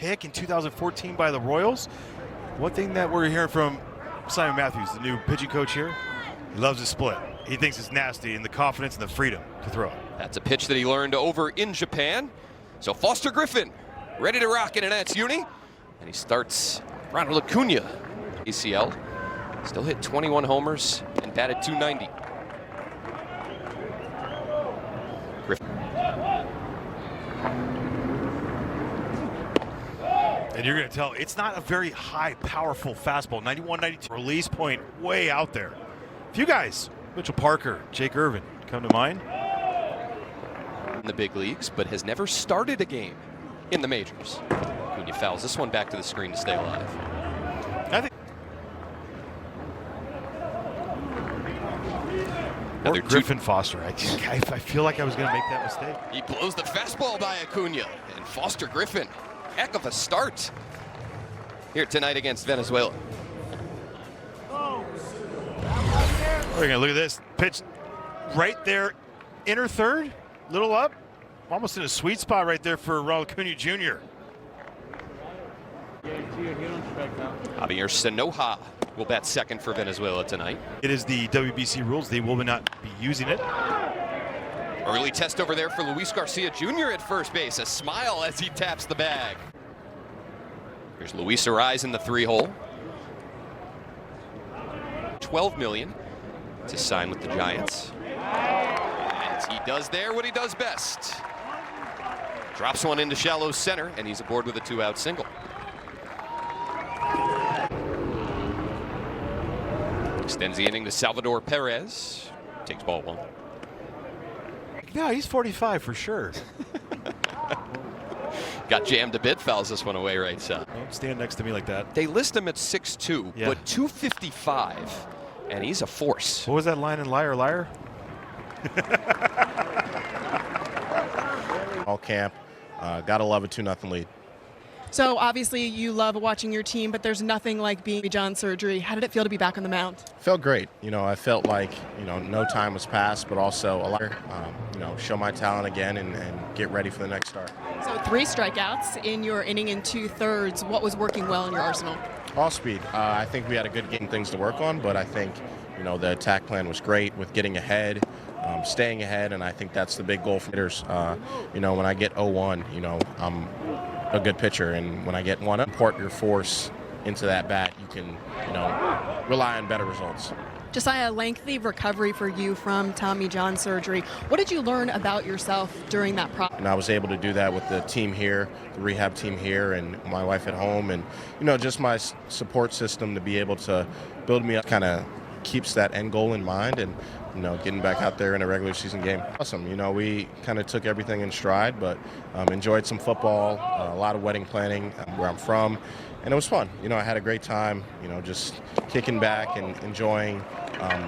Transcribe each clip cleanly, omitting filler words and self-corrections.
pick in 2014 by the Royals. One thing that we're hearing from Simon Matthews, the new pitching coach here, he loves his split. He thinks it's nasty and the confidence and the freedom to throw it. That's a pitch that he learned over in Japan. So Foster Griffin ready to rock in an Nats uni. And he starts Ronald Acuna. ACL. Still hit 21 homers and batted .290. Griffin. And you're going to tell, it's not a very high, powerful fastball. 91, 92 release point way out there. A few guys, Mitchell Parker, Jake Irvin, come to mind. In the big leagues, but has never started a game in the majors. Acuna fouls this one back to the screen to stay alive. I think Another Griffin Foster. I feel like I was going to make that mistake. He blows the fastball by Acuna. And Foster Griffin, heck of a start here tonight against Venezuela. We're going to look at this. Pitch right there, inner third, little up. Almost in a sweet spot right there for Ronald Acuna Jr. Javier Sanoja will bat second for Venezuela tonight. It is the WBC rules. They will not be using it. Early test over there for Luis Garcia Jr. at first base. A smile as he taps the bag. Here's Luis Ariz in the 3-hole. $12 million to sign with the Giants. And he does there what he does best. Drops one into shallow center, and he's aboard with a 2-out single. Extends the inning to Salvador Perez. Takes ball one. No, he's 45 for sure. Got jammed a bit, fouls this one away right side. Don't stand next to me like that. They list him at 6'2", yeah, but 255, and he's a force. What was that line in Liar Liar? All camp. Gotta love a 2-0 lead. So obviously you love watching your team, but there's nothing like being John surgery. How did it feel to be back on the mound? Felt great. I felt like, no time was passed, but also a lot, show my talent again and get ready for the next start. So 3 strikeouts in your inning and 2/3. What was working well in your arsenal? All speed. I think we had a good game, things to work on, but I think, the attack plan was great with getting ahead, staying ahead, and I think that's the big goal for hitters. When I get 0-1, I'm a good pitcher, and when I get one, import your force into that bat, you can, rely on better results. Josiah, lengthy recovery for you from Tommy John surgery. What did you learn about yourself during that process? And I was able to do that with the team here, the rehab team here, and my wife at home, and just my support system to be able to build me up kind of keeps that end goal in mind, and getting back out there in a regular season game. Awesome. We kind of took everything in stride, but enjoyed some football, a lot of wedding planning where I'm from, and it was fun. I had a great time, just kicking back and enjoying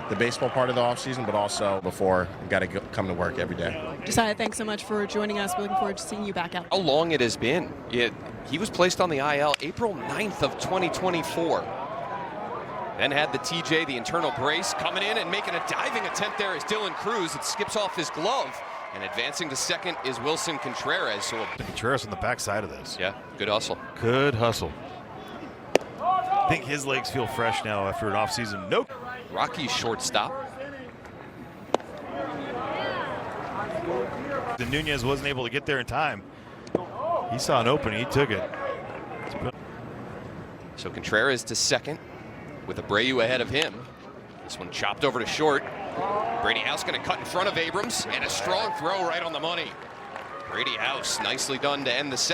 the baseball part of the offseason, but also before I got to come to work every day. Josiah, thanks so much for joining us. We're looking forward to seeing you back out. How long it has been. He was placed on the IL April 9th of 2024. Then had the TJ, the internal brace, coming in and making a diving attempt there is Dylan Cruz. It skips off his glove, and advancing to second is Wilson Contreras. So Contreras on the backside of this. Yeah, good hustle. Good hustle. I think his legs feel fresh now after an offseason. Nope. Rocky shortstop. The Nunez wasn't able to get there in time. He saw an opening, he took it. So Contreras to second with Abreu ahead of him. This one chopped over to short. Brady House going to cut in front of Abrams, and a strong throw right on the money. Brady House nicely done to end the second.